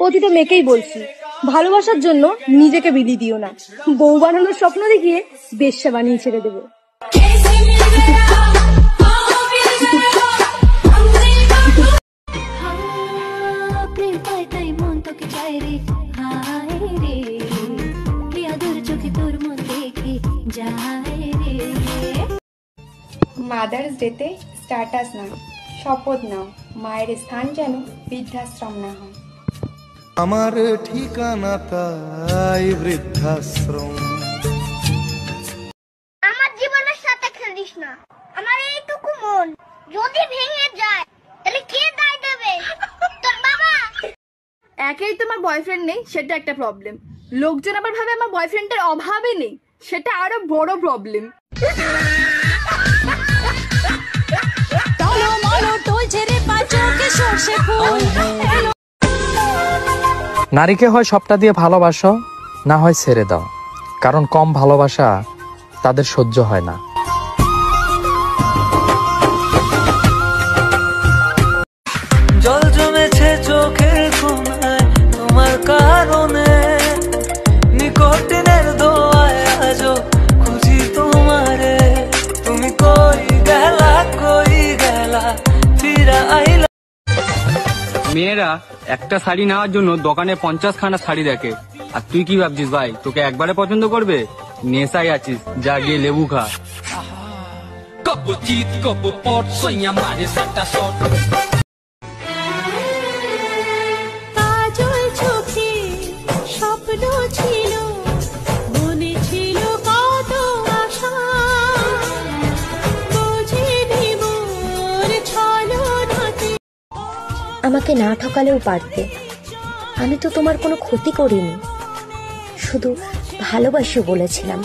প্রতিটা মেয়েকেই বলছি, ভালোবাসার জন্য নিজেকে বিলি দিও না। বউ বানানোর স্বপ্ন দেখিয়ে বেশ্যা বানিয়ে ছেড়ে দেবে। মাদার্স ডেতে স্ট্যাটাস নাও, শপথ নাও, মায়ের স্থান যেন বৃদ্ধাশ্রম না হয়। আমার ঠিকানা তাই বৃদ্ধাশ্রম। আমার জীবনের সাথে খেলিস না, আমার এইটুকু মন যদি ভেঙে যায় তাহলে কে দায় দেবে? তোর বাবা। একেই তোমার বয়ফ্রেন্ড নেই, সেটা একটা প্রবলেম। লোকজন আবার ভাবে আমার বয়ফ্রেন্ডের অভাবই নেই, সেটা আরো বড় প্রবলেম। নারীকে হয় সবটা দিয়ে ভালোবাসো, না হয় ছেড়ে দাও, কারণ কম ভালোবাসা তাদের সহ্য হয় না। জল জমেছে চোখের কোণায় তোমার কারণে, নিকটিনের দোয়ায় আজো খুঁজি তোমারে। তুমি কই গেলা ফিরা আইলা। মেয়েরা একটা শাড়ি নেওয়ার জন্য দোকানে 50 খানা শাড়ি দেখে, আর তুই কি ভাবছিস ভাই তোকে একবারে পছন্দ করবে? নেশায় আছিস, যা গিয়ে লেবু খা। আমাকে না ঠকালেও পারতে, আমি তো তোমার কোনো ক্ষতি করিনি, শুধু ভালোবাসি বলেছিলাম।